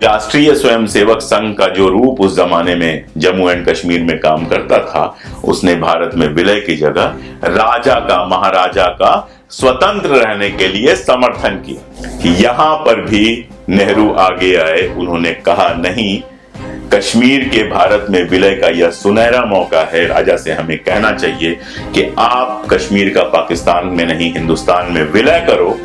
राष्ट्रीय स्वयंसेवक संघ का जो रूप उस जमाने में जम्मू एंड कश्मीर में काम करता था, उसने भारत में विलय की जगह राजा का, महाराजा का स्वतंत्र रहने के लिए समर्थन किया। कि यहां पर भी नेहरू आगे आए, उन्होंने कहा नहीं, कश्मीर के भारत में विलय का यह सुनहरा मौका है। राजा से हमें कहना चाहिए कि आप कश्मीर का पाकिस्तान में नहीं हिंदुस्तान में विलय करो,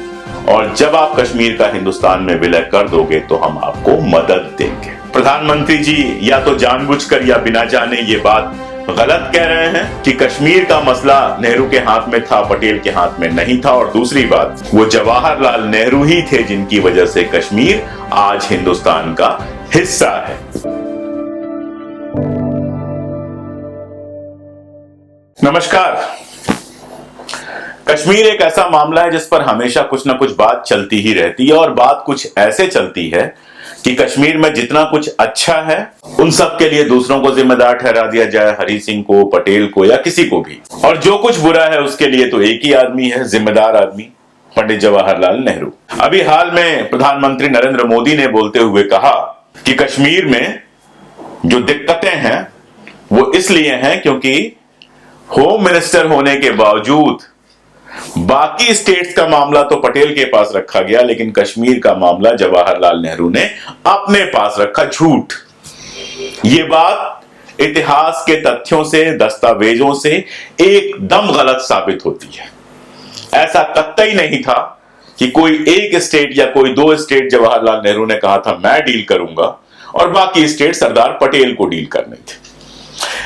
और जब आप कश्मीर का हिंदुस्तान में विलय कर दोगे तो हम आपको मदद देंगे। प्रधानमंत्री जी या तो जानबूझकर या बिना जाने ये बात गलत कह रहे हैं कि कश्मीर का मसला नेहरू के हाथ में था, पटेल के हाथ में नहीं था। और दूसरी बात, वो जवाहरलाल नेहरू ही थे जिनकी वजह से कश्मीर आज हिंदुस्तान का हिस्सा है। नमस्कार। कश्मीर एक ऐसा मामला है जिस पर हमेशा कुछ ना कुछ बात चलती ही रहती है, और बात कुछ ऐसे चलती है कि कश्मीर में जितना कुछ अच्छा है उन सब के लिए दूसरों को जिम्मेदार ठहरा दिया जाए, हरि सिंह को, पटेल को या किसी को भी, और जो कुछ बुरा है उसके लिए तो एक ही आदमी है जिम्मेदार आदमी, पंडित जवाहरलाल नेहरू। अभी हाल में प्रधानमंत्री नरेंद्र मोदी ने बोलते हुए कहा कि कश्मीर में जो दिक्कतें हैं वो इसलिए हैं क्योंकि होम मिनिस्टर होने के बावजूद बाकी स्टेट्स का मामला तो पटेल के पास रखा गया, लेकिन कश्मीर का मामला जवाहरलाल नेहरू ने अपने पास रखा। झूठ। ये बात इतिहास के तथ्यों से, दस्तावेजों से एकदम गलत साबित होती है। ऐसा कतई नहीं था कि कोई एक स्टेट या कोई दो स्टेट जवाहरलाल नेहरू ने कहा था मैं डील करूंगा और बाकी स्टेट सरदार पटेल को डील करने थे।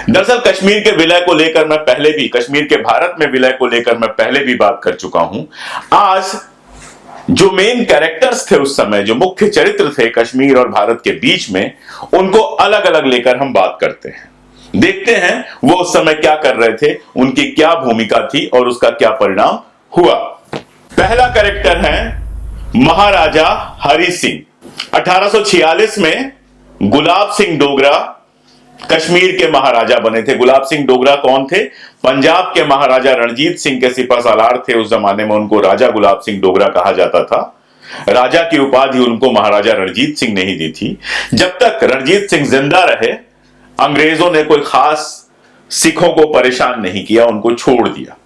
दरअसल कश्मीर के विलय को लेकर मैं पहले भी, कश्मीर के भारत में विलय को लेकर मैं पहले भी बात कर चुका हूं। आज जो मेन कैरेक्टर्स थे उस समय, जो मुख्य चरित्र थे कश्मीर और भारत के बीच में, उनको अलग अलग लेकर हम बात करते हैं। देखते हैं वो उस समय क्या कर रहे थे, उनकी क्या भूमिका थी और उसका क्या परिणाम हुआ। पहला कैरेक्टर है महाराजा हरि सिंह। 1846 में गुलाब सिंह डोगरा कश्मीर के महाराजा बने थे। गुलाब सिंह डोगरा कौन थे? पंजाब के महाराजा रणजीत सिंह के सिपह सालार थे। उस जमाने में उनको राजा गुलाब सिंह डोगरा कहा जाता था। राजा की उपाधि उनको महाराजा रणजीत सिंह ने ही दी थी। जब तक रणजीत सिंह जिंदा रहे, अंग्रेजों ने कोई खास सिखों को परेशान नहीं किया, उनको छोड़ दिया।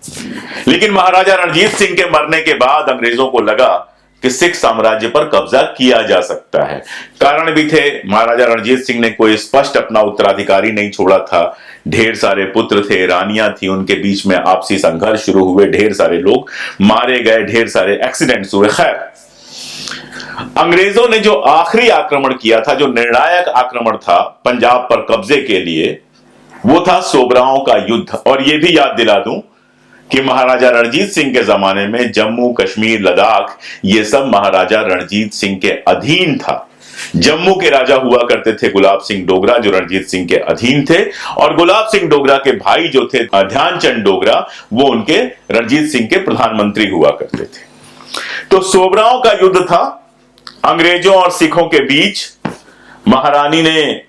लेकिन महाराजा रणजीत सिंह के मरने के बाद अंग्रेजों को लगा कि सिख साम्राज्य पर कब्जा किया जा सकता है। कारण भी थे, महाराजा रणजीत सिंह ने कोई स्पष्ट अपना उत्तराधिकारी नहीं छोड़ा था। ढेर सारे पुत्र थे, रानियां थी, उनके बीच में आपसी संघर्ष शुरू हुए, ढेर सारे लोग मारे गए, ढेर सारे एक्सीडेंट्स हुए। खैर, अंग्रेजों ने जो आखिरी आक्रमण किया था, जो निर्णायक आक्रमण था पंजाब पर कब्जे के लिए, वो था सोबराओं का युद्ध। और यह भी याद दिला दूं कि महाराजा रणजीत सिंह के जमाने में जम्मू, कश्मीर, लद्दाख, ये सब महाराजा रणजीत सिंह के अधीन था। जम्मू के राजा हुआ करते थे गुलाब सिंह डोगरा, जो रणजीत सिंह के अधीन थे, और गुलाब सिंह डोगरा के भाई जो थे ध्यानचंद डोगरा, वो उनके रणजीत सिंह के प्रधानमंत्री हुआ करते थे। तो सोबराओं का युद्ध था अंग्रेजों और सिखों के बीच। महारानी ने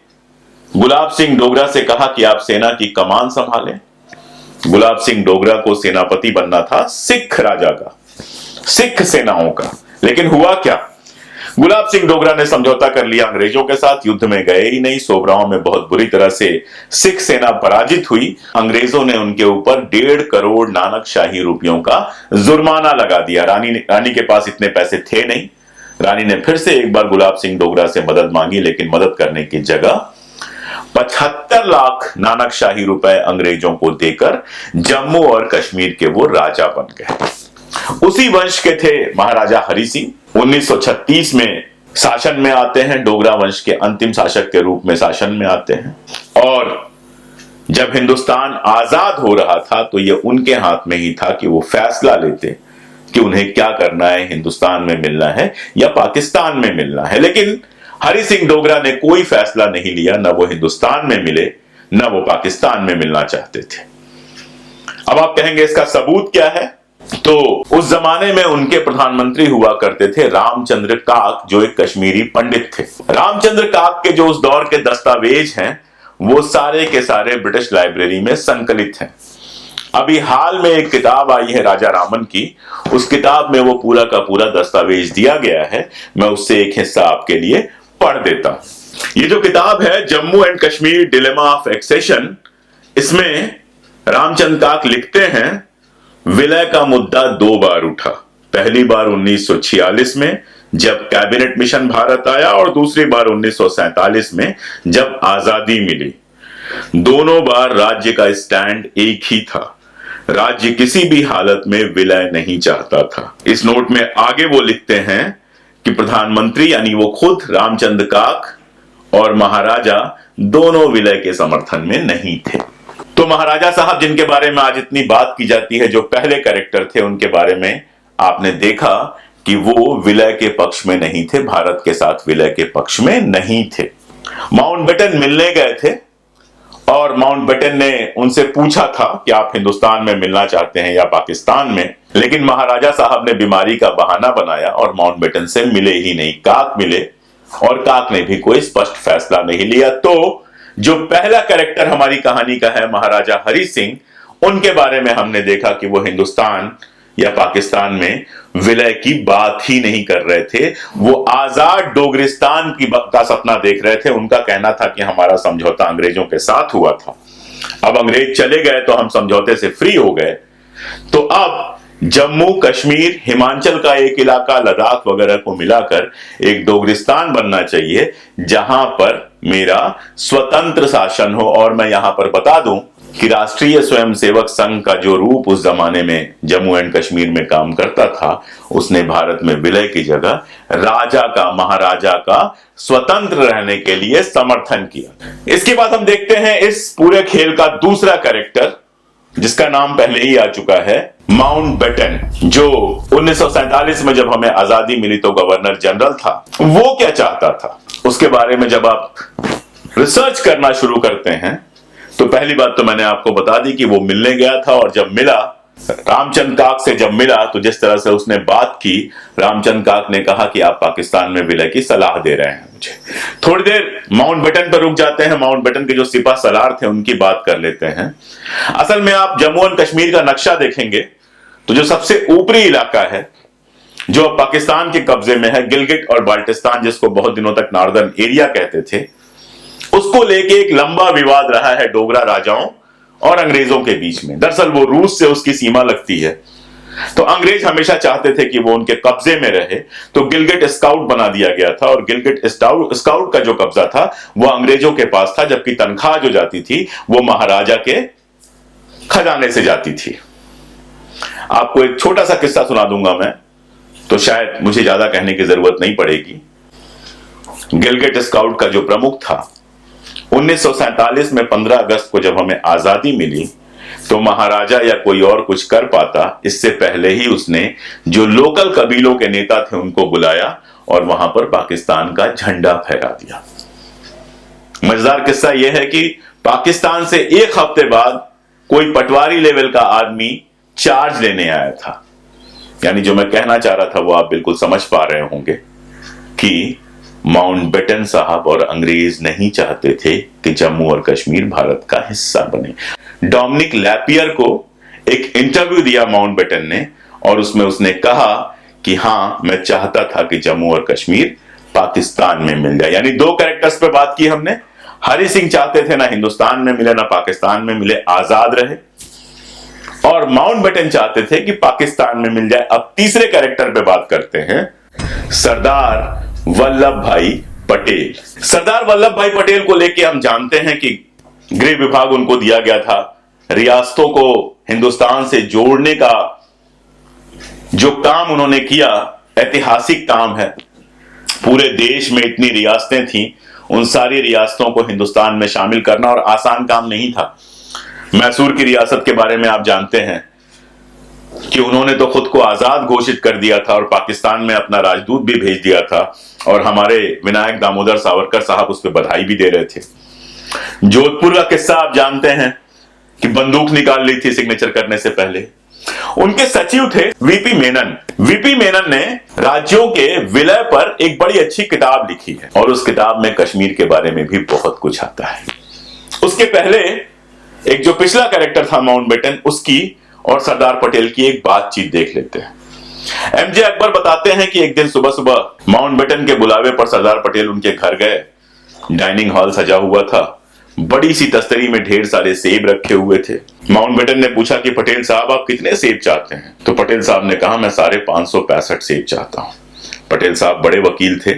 गुलाब सिंह डोगरा से कहा कि आप सेना की कमान संभालें। गुलाब सिंह डोगरा को सेनापति बनना था सिख राजा का, सिख सेनाओं का। लेकिन हुआ क्या? गुलाब सिंह डोगरा ने समझौता कर लिया अंग्रेजों के साथ, युद्ध में गए ही नहीं। सोबराओं में बहुत बुरी तरह से सिख सेना पराजित हुई। अंग्रेजों ने उनके ऊपर 1.5 करोड़ नानक शाही रुपयों का जुर्माना लगा दिया। रानी के पास इतने पैसे थे नहीं। रानी ने फिर से एक बार गुलाब सिंह डोगरा से मदद मांगी, लेकिन मदद करने की जगह 75 लाख नानक शाही रुपए अंग्रेजों को देकर जम्मू और कश्मीर के वो राजा बन गए। उसी वंश के थे महाराजा हरि सिंह। 1936 में शासन में आते हैं, डोगरा वंश के अंतिम शासक के रूप में शासन में आते हैं। और जब हिंदुस्तान आजाद हो रहा था तो ये उनके हाथ में ही था कि वो फैसला लेते कि उन्हें क्या करना है, हिंदुस्तान में मिलना है या पाकिस्तान में मिलना है। लेकिन हरि सिंह डोगरा ने कोई फैसला नहीं लिया, न वो हिंदुस्तान में मिले न वो पाकिस्तान में मिलना चाहते थे। अब आप कहेंगे इसका सबूत क्या है? तो उस जमाने में उनके प्रधानमंत्री हुआ करते थे रामचंद्र काक, जो एक कश्मीरी पंडित थे। रामचंद्र काक के जो उस दौर के दस्तावेज हैं वो सारे के सारे ब्रिटिश लाइब्रेरी में संकलित हैं। अभी हाल में एक किताब आई है राजा रामन की, उस किताब में वो पूरा का पूरा दस्तावेज दिया गया है। मैं उससे एक हिस्सा आपके लिए पढ़ देता हूं। ये जो किताब है Jammu and Kashmir dilemma of accession, इसमें रामचंद्र काक लिखते हैं विलय का मुद्दा 2 बार उठा। पहली बार 1946 में जब कैबिनेट मिशन भारत आया और दूसरी बार 1947 में जब आजादी मिली। दोनों बार राज्य का स्टैंड एक ही था, राज्य किसी भी हालत में विलय नहीं चाहता था। इस नोट में आगे वो लिखते हैं कि प्रधानमंत्री यानी वो खुद रामचंद्र काक और महाराजा दोनों विलय के समर्थन में नहीं थे। तो महाराजा साहब जिनके बारे में आज इतनी बात की जाती है, जो पहले कैरेक्टर थे, उनके बारे में आपने देखा कि वो विलय के पक्ष में नहीं थे, भारत के साथ विलय के पक्ष में नहीं थे। माउंटबेटन मिलने गए थे और माउंटबेटन ने उनसे पूछा था कि आप हिंदुस्तान में मिलना चाहते हैं या पाकिस्तान में, लेकिन महाराजा साहब ने बीमारी का बहाना बनाया और माउंटबेटन से मिले ही नहीं। काक मिले और काक ने भी कोई स्पष्ट फैसला नहीं लिया। तो जो पहला कैरेक्टर हमारी कहानी का है महाराजा हरि सिंह, उनके बारे में हमने देखा कि वो हिंदुस्तान या पाकिस्तान में विलय की बात ही नहीं कर रहे थे, वो आजाद डोगरिस्तान का सपना देख रहे थे। उनका कहना था कि हमारा समझौता अंग्रेजों के साथ हुआ था, अब अंग्रेज चले गए तो हम समझौते से फ्री हो गए, तो अब जम्मू कश्मीर हिमाचल का एक इलाका लद्दाख वगैरह को मिलाकर एक डोगरिस्तान बनना चाहिए जहां पर मेरा स्वतंत्र शासन हो। और मैं यहां पर बता दूं कि राष्ट्रीय स्वयंसेवक संघ का जो रूप उस जमाने में जम्मू एंड कश्मीर में काम करता था, उसने भारत में विलय की जगह राजा का, महाराजा का स्वतंत्र रहने के लिए समर्थन किया। इसके बाद हम देखते हैं इस पूरे खेल का दूसरा कैरेक्टर, जिसका नाम पहले ही आ चुका है, माउंटबेटन, जो 1947 में जब हमें आजादी मिली तो गवर्नर जनरल था। वो क्या चाहता था, उसके बारे में जब आप रिसर्च करना शुरू करते हैं तो पहली बात तो मैंने आपको बता दी कि वो मिलने गया था, और जब मिला रामचंद्र काक से, जब मिला तो जिस तरह से उसने बात की, रामचंद्र काक ने कहा कि आप पाकिस्तान में विलय की सलाह दे रहे हैं मुझे। थोड़ी देर माउंटबेटन पर रुक जाते हैं, माउंटबेटन के जो सिपा सलार थे उनकी बात कर लेते हैं। असल में आप जम्मू एंड कश्मीर का नक्शा देखेंगे तो जो सबसे ऊपरी इलाका है, जो अब पाकिस्तान के कब्जे में है, गिलगिट और बाल्टिस्तान, जिसको बहुत दिनों तक नॉर्दर्न एरिया कहते थे, उसको लेके एक लंबा विवाद रहा है डोगरा राजाओं और अंग्रेजों के बीच में। दरअसल वो रूस से उसकी सीमा लगती है, तो अंग्रेज हमेशा चाहते थे कि वो उनके कब्जे में रहे, तो गिलगिट स्काउट बना दिया गया था, और गिलगिट स्काउट का जो कब्जा था वो अंग्रेजों के पास था, जबकि तनख्वाह जो जाती थी वो महाराजा के खजाने से जाती थी। आपको एक छोटा सा किस्सा सुना दूंगा मैं, तो शायद मुझे ज्यादा कहने की जरूरत नहीं पड़ेगी। गिलगिट स्काउट का जो प्रमुख था, 1947 में 15 अगस्त को जब हमें आजादी मिली, तो महाराजा या कोई और कुछ कर पाता, इससे पहले ही उसने जो लोकल कबीलों के नेता थे उनको बुलाया और वहां पर पाकिस्तान का झंडा फहरा दिया। मजेदार किस्सा यह है कि पाकिस्तान से एक हफ्ते बाद कोई पटवारी लेवल का आदमी चार्ज लेने आया था। यानी जो मैं कहना चाह रहा था वो आप बिल्कुल समझ पा रहे होंगे कि माउंटबेटन साहब और अंग्रेज नहीं चाहते थे कि जम्मू और कश्मीर भारत का हिस्सा बने। डोमिनिक लैपियर को एक इंटरव्यू दिया माउंटबेटन ने, और उसमें उसने कहा कि हां, मैं चाहता था कि जम्मू और कश्मीर पाकिस्तान में मिल जाए। यानी 2 कैरेक्टर्स पे बात की हमने। हरि सिंह चाहते थे ना हिंदुस्तान में मिले ना पाकिस्तान में मिले, आजाद रहे, और माउंटबेटन चाहते थे कि पाकिस्तान में मिल जाए। अब तीसरे कैरेक्टर पे बात करते हैं, सरदार वल्लभ भाई पटेल। सरदार वल्लभ भाई पटेल को लेके हम जानते हैं कि गृह विभाग उनको दिया गया था। रियासतों को हिंदुस्तान से जोड़ने का जो काम उन्होंने किया, ऐतिहासिक काम है। पूरे देश में इतनी रियासतें थीं, उन सारी रियासतों को हिंदुस्तान में शामिल करना और आसान काम नहीं था। मैसूर की रियासत के बारे में आप जानते हैं कि उन्होंने तो खुद को आजाद घोषित कर दिया था और पाकिस्तान में अपना राजदूत भी भेज दिया था, और हमारे विनायक दामोदर सावरकर साहब उस पर बधाई भी दे रहे थे। जोधपुर का किस्सा आप जानते हैं कि बंदूक निकाल ली थी सिग्नेचर करने से पहले। उनके सचिव थे वीपी मेनन। वीपी मेनन ने राज्यों के विलय पर एक बड़ी अच्छी किताब लिखी है, और उस किताब में कश्मीर के बारे में भी बहुत कुछ आता है। उसके पहले एक जो पिछला कैरेक्टर था माउंटबेटन, उसकी और सरदार पटेल की एक बातचीत देख लेते हैं। एमजे अकबर बताते हैं कि एक दिन सुबह सुबह माउंटबेटन के बुलावे पर सरदार पटेल उनके घर गए। डाइनिंग हॉल सजा हुआ था, बड़ी सी तस्तरी में ढेर सारे सेब रखे हुए थे। माउंटबेटन ने पूछा कि पटेल साहब आप कितने सेब चाहते हैं? तो पटेल साहब ने कहा मैं 565 सेब चाहता हूं। पटेल साहब बड़े वकील थे,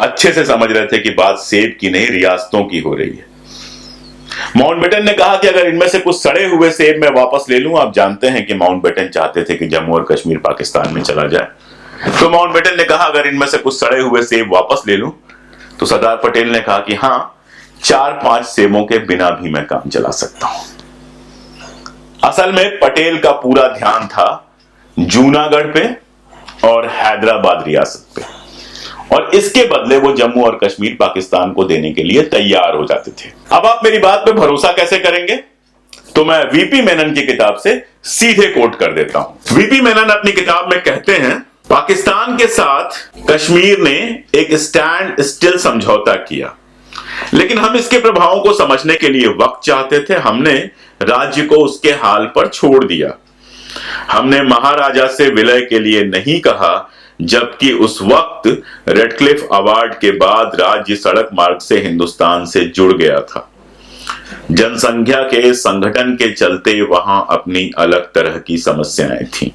अच्छे से समझ रहे थे कि बात सेब की नहीं रियासतों की हो रही है। माउंटबेटन ने कहा कि अगर इनमें से कुछ सड़े हुए सेब मैं वापस ले लूं। आप जानते हैं कि माउंटबेटन चाहते थे कि जम्मू और कश्मीर पाकिस्तान में चला जाए। तो माउंटबेटन ने कहा अगर इनमें से कुछ सड़े हुए सेब वापस ले लूं। तो सरदार पटेल ने कहा कि हां, 4-5 सेबों के बिना भी मैं काम चला सकता हूं। असल में पटेल का पूरा ध्यान था जूनागढ़ पे और हैदराबाद रियासत पे, और इसके बदले वो जम्मू और कश्मीर पाकिस्तान को देने के लिए तैयार हो जाते थे। अब आप मेरी बात पे भरोसा कैसे करेंगे? तो मैं वीपी मेनन की किताब से सीधे कोट कर देता हूं। वीपी मेनन अपनी किताब में कहते हैं, पाकिस्तान के साथ कश्मीर ने एक स्टैंड स्टिल समझौता किया, लेकिन हम इसके प्रभावों को समझने के लिए वक्त चाहते थे। हमने राज्य को उसके हाल पर छोड़ दिया। हमने महाराजा से विलय के लिए नहीं कहा, जबकि उस वक्त रेडक्लिफ अवार्ड के बाद राज्य सड़क मार्ग से हिंदुस्तान से जुड़ गया था। जनसंख्या के संगठन के चलते वहां अपनी अलग तरह की समस्याएं थीं।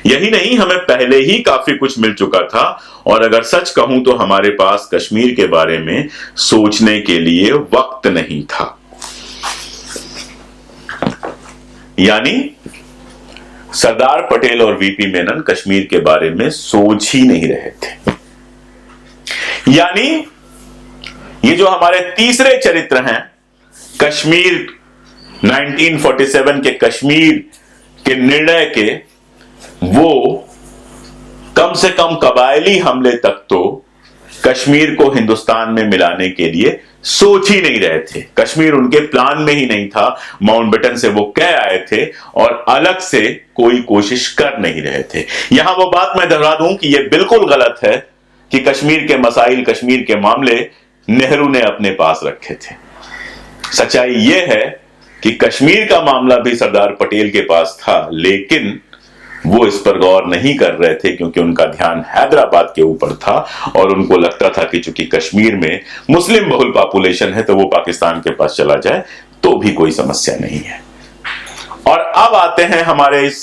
यही नहीं, हमें पहले ही काफी कुछ मिल चुका था, और अगर सच कहूं तो हमारे पास कश्मीर के बारे में सोचने के लिए वक्त नहीं था। यानी सरदार पटेल और वीपी मेनन कश्मीर के बारे में सोच ही नहीं रहे थे। यानी ये जो हमारे तीसरे चरित्र हैं, कश्मीर 1947 के कश्मीर के निर्णय के, वो कम से कम कबायली हमले तक तो कश्मीर को हिंदुस्तान में मिलाने के लिए सोच ही नहीं रहे थे। कश्मीर उनके प्लान में ही नहीं था। माउंटबेटन से वो कह आए थे और अलग से कोई कोशिश कर नहीं रहे थे। यहां वो बात मैं दोहरा दूं कि ये बिल्कुल गलत है कि कश्मीर के मसाइल, कश्मीर के मामले नेहरू ने अपने पास रखे थे। सच्चाई ये है कि कश्मीर का मामला भी सरदार पटेल के पास था, लेकिन वो इस पर गौर नहीं कर रहे थे क्योंकि उनका ध्यान हैदराबाद के ऊपर था, और उनको लगता था कि चूंकि कश्मीर में मुस्लिम बहुल पॉपुलेशन है तो वो पाकिस्तान के पास चला जाए तो भी कोई समस्या नहीं है। और अब आते हैं हमारे इस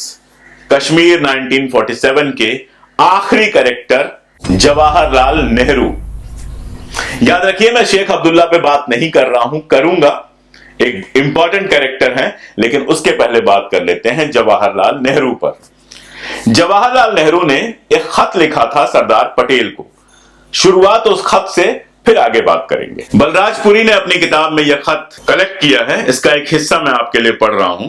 कश्मीर 1947 के आखिरी कैरेक्टर जवाहरलाल नेहरू। याद रखिए, मैं शेख अब्दुल्ला पे बात नहीं कर रहा हूं, करूंगा, एक इंपॉर्टेंट कैरेक्टर है, लेकिन उसके पहले बात कर लेते हैं जवाहरलाल नेहरू पर। जवाहरलाल नेहरू ने एक खत लिखा था सरदार पटेल को। शुरुआत उस खत से, फिर आगे बात करेंगे। बलराजपुरी ने अपनी किताब में यह खत कलेक्ट किया है, इसका एक हिस्सा मैं आपके लिए पढ़ रहा हूं।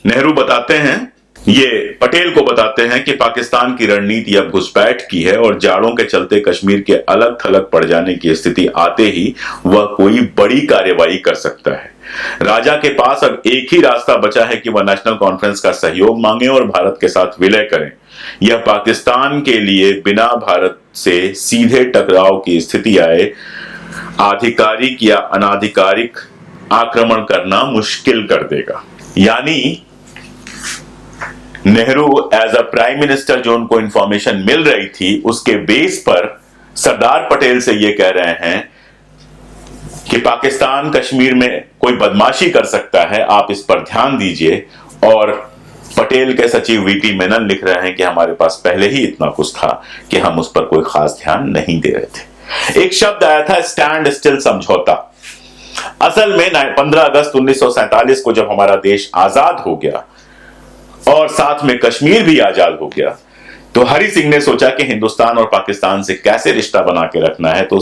नेहरू बताते हैं, ये पटेल को बताते हैं कि पाकिस्तान की रणनीति अब घुसपैठ की है और जाड़ों के चलते कश्मीर के अलग थलग पड़ जाने की स्थिति आते ही वह कोई बड़ी कार्यवाही कर सकता है। राजा के पास अब एक ही रास्ता बचा है कि वह नेशनल कॉन्फ्रेंस का सहयोग मांगे और भारत के साथ विलय करें। यह पाकिस्तान के लिए बिना भारत से सीधे टकराव की स्थिति आए आधिकारिक या अनाधिकारिक आक्रमण करना मुश्किल कर देगा। यानी Nehru as a prime minister जो उनको इंफॉर्मेशन मिल रही थी, उसके बेस पर सरदार पटेल से यह कह रहे हैं कि पाकिस्तान कश्मीर में कोई बदमाशी कर सकता है, आप इस पर ध्यान दीजिए। और पटेल के सचिव वीपी मेनन लिख रहे हैं कि हमारे पास पहले ही इतना कुछ था कि हम उस पर कोई खास ध्यान नहीं दे रहे थे। एक शब्द आया था स्टैंड स्टिल समझौता। असल में 15 अगस्त 1947 को जब हमारा देश आजाद हो गया और साथ में कश्मीर भी आजाद हो गया, तो हरि सिंह ने सोचा कि हिंदुस्तान और पाकिस्तान से कैसे रिश्ता बना के रखना है। तो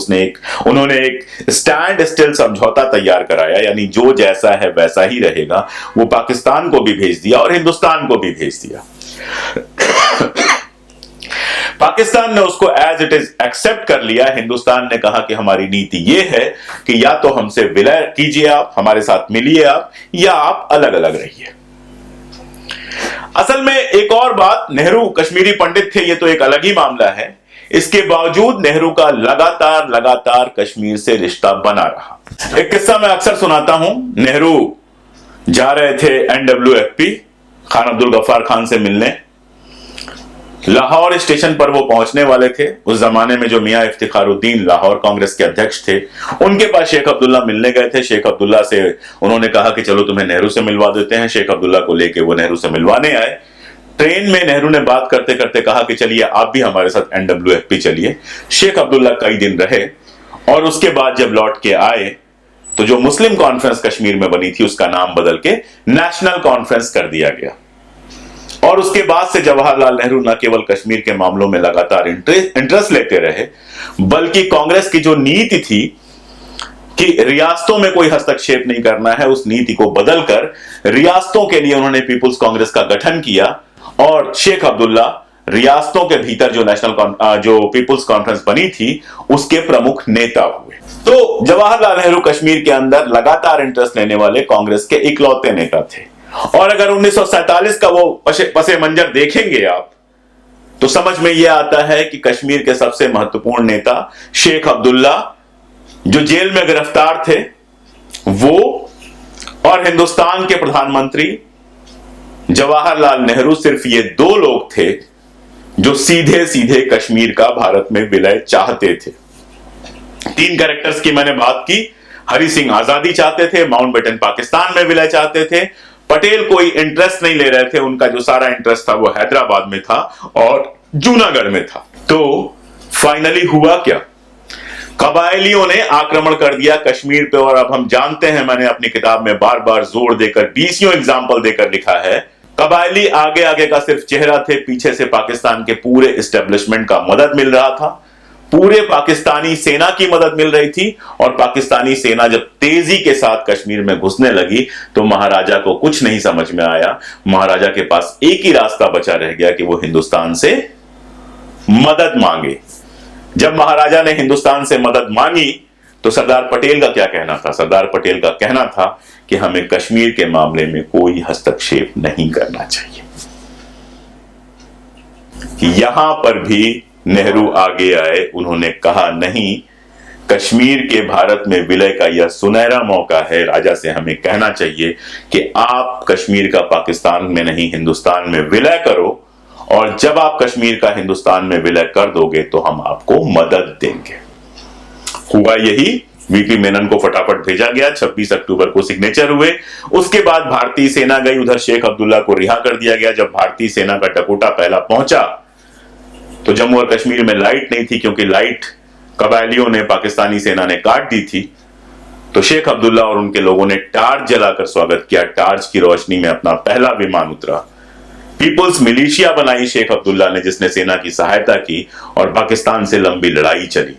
उन्होंने एक स्टैंड स्टिल समझौता तैयार कराया, यानी जो जैसा है वैसा ही रहेगा। वो पाकिस्तान को भी भेज दिया और हिंदुस्तान को भी भेज दिया। पाकिस्तान ने उसको एज इट इज एक्सेप्ट कर लिया। हिंदुस्तान ने कहा कि हमारी नीति ये है कि या तो हमसे विलय कीजिए, आप हमारे साथ मिलिए आप, या आप अलग अलग रहिए। असल में एक और बात, नेहरू कश्मीरी पंडित थे, ये तो एक अलग ही मामला है। इसके बावजूद नेहरू का लगातार कश्मीर से रिश्ता बना रहा। एक किस्सा मैं अक्सर सुनाता हूं। नेहरू जा रहे थे NWFP खान अब्दुल गफ्फार खान से मिलने। लाहौर स्टेशन पर वो पहुंचने वाले थे। उस जमाने में जो मियां इफ्तिखारुद्दीन लाहौर कांग्रेस के अध्यक्ष थे, उनके पास शेख अब्दुल्ला मिलने गए थे। शेख अब्दुल्ला से उन्होंने कहा कि चलो तुम्हें नेहरू से मिलवा देते हैं। शेख अब्दुल्ला को लेके वो नेहरू से मिलवाने आए। ट्रेन में नेहरू ने बात करते करते कहा कि चलिए आप भी हमारे साथ NWFP चलिए। शेख अब्दुल्ला कई दिन रहे और उसके बाद जब लौट के आए तो जो मुस्लिम कॉन्फ्रेंस कश्मीर में बनी थी उसका नाम बदल के नेशनल कॉन्फ्रेंस कर दिया गया। और उसके बाद से जवाहरलाल नेहरू न केवल कश्मीर के मामलों में लगातार इंटरेस्ट लेते रहे, बल्कि कांग्रेस की जो नीति थी कि रियासतों में कोई हस्तक्षेप नहीं करना है, उस नीति को बदलकर रियासतों के लिए उन्होंने पीपुल्स कांग्रेस का गठन किया और शेख अब्दुल्ला रियासतों के भीतर जो पीपुल्स कॉन्फ्रेंस बनी थी उसके प्रमुख नेता हुए। तो जवाहरलाल नेहरू कश्मीर के अंदर लगातार इंटरेस्ट लेने वाले कांग्रेस के इकलौते नेता थे। और अगर 1947 का वो पसे मंजर देखेंगे आप तो समझ में यह आता है कि कश्मीर के सबसे महत्वपूर्ण नेता शेख अब्दुल्ला जो जेल में गिरफ्तार थे वो और हिंदुस्तान के प्रधानमंत्री जवाहरलाल नेहरू सिर्फ ये दो लोग थे जो सीधे सीधे कश्मीर का भारत में विलय चाहते थे। 3 कैरेक्टर्स की मैंने बात की। हरि सिंह आजादी चाहते थे, माउंटबेटन पाकिस्तान में विलय चाहते थे, पटेल कोई इंटरेस्ट नहीं ले रहे थे, उनका जो सारा इंटरेस्ट था वो हैदराबाद में था और जूनागढ़ में था। तो फाइनली हुआ क्या? कबायलियों ने आक्रमण कर दिया कश्मीर पे और अब हम जानते हैं, मैंने अपनी किताब में बार बार जोर देकर 20 एग्जाम्पल देकर लिखा है, कबायली आगे आगे का सिर्फ चेहरा थे, पीछे से पाकिस्तान के पूरे एस्टेब्लिशमेंट का मदद मिल रहा था, पूरे पाकिस्तानी सेना की मदद मिल रही थी। और पाकिस्तानी सेना जब तेजी के साथ कश्मीर में घुसने लगी तो महाराजा को कुछ नहीं समझ में आया। महाराजा के पास एक ही रास्ता बचा रह गया कि वो हिंदुस्तान से मदद मांगे। जब महाराजा ने हिंदुस्तान से मदद मांगी तो सरदार पटेल का क्या कहना था? सरदार पटेल का कहना था कि हमें कश्मीर के मामले में कोई हस्तक्षेप नहीं करना चाहिए। यहां पर भी नेहरू आगे आए, उन्होंने कहा नहीं, कश्मीर के भारत में विलय का यह सुनहरा मौका है, राजा से हमें कहना चाहिए कि आप कश्मीर का पाकिस्तान में नहीं हिंदुस्तान में विलय करो और जब आप कश्मीर का हिंदुस्तान में विलय कर दोगे तो हम आपको मदद देंगे। हुआ यही, वीपी मेनन को फटाफट भेजा गया, 26 अक्टूबर को सिग्नेचर हुए। उसके बाद भारतीय सेना गई, उधर शेख अब्दुल्ला को रिहा कर दिया गया। जब भारतीय सेना का टकोटा पहला पहुंचा तो जम्मू और कश्मीर में लाइट नहीं थी, क्योंकि लाइट कबायलियों ने, पाकिस्तानी सेना ने काट दी थी। तो शेख अब्दुल्ला और उनके लोगों ने टार्च जलाकर स्वागत किया। टार्च की रोशनी में अपना पहला विमान उतरा। पीपुल्स मिलिशिया बनाई शेख अब्दुल्ला ने, जिसने सेना की सहायता की और पाकिस्तान से लंबी लड़ाई चली।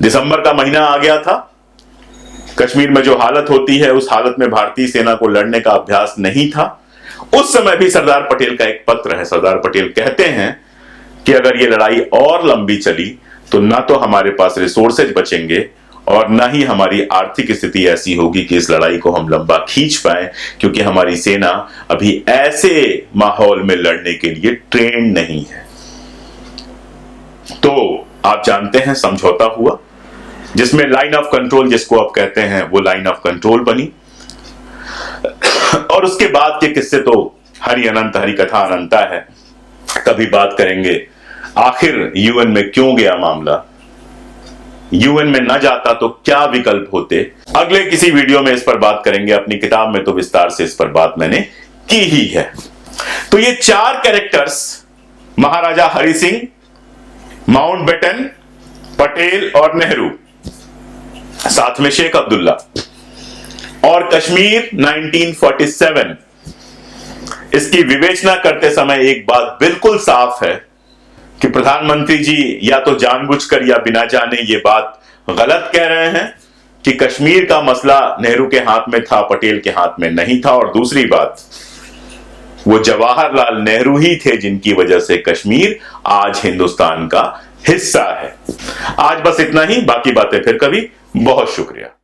दिसंबर का महीना आ गया था। कश्मीर में जो हालत होती है उस हालत में भारतीय सेना को लड़ने का अभ्यास नहीं था। उस समय भी सरदार पटेल का एक पत्र है। सरदार पटेल कहते हैं कि अगर ये लड़ाई और लंबी चली तो ना तो हमारे पास रिसोर्सेज बचेंगे और ना ही हमारी आर्थिक स्थिति ऐसी होगी कि इस लड़ाई को हम लंबा खींच पाए, क्योंकि हमारी सेना अभी ऐसे माहौल में लड़ने के लिए ट्रेन नहीं है। तो आप जानते हैं समझौता हुआ, जिसमें लाइन ऑफ कंट्रोल, जिसको आप कहते हैं, वो लाइन ऑफ कंट्रोल बनी। और उसके बाद के किस्से तो हरि अनंत, हरि कथा अनंता है। कभी बात करेंगे आखिर यूएन में क्यों गया मामला, यूएन में न जाता तो क्या विकल्प होते। अगले किसी वीडियो में इस पर बात करेंगे। अपनी किताब में तो विस्तार से इस पर बात मैंने की ही है। तो ये 4 कैरेक्टर्स, महाराजा हरि सिंह, माउंटबेटन, पटेल और नेहरू, साथ में शेख अब्दुल्ला, और कश्मीर 1947, इसकी विवेचना करते समय एक बात बिल्कुल साफ है कि प्रधानमंत्री जी या तो जानबूझकर या बिना जाने ये बात गलत कह रहे हैं कि कश्मीर का मसला नेहरू के हाथ में था, पटेल के हाथ में नहीं था। और दूसरी बात, वो जवाहरलाल नेहरू ही थे जिनकी वजह से कश्मीर आज हिंदुस्तान का हिस्सा है। आज बस इतना ही, बाकी बातें फिर कभी। बहुत शुक्रिया।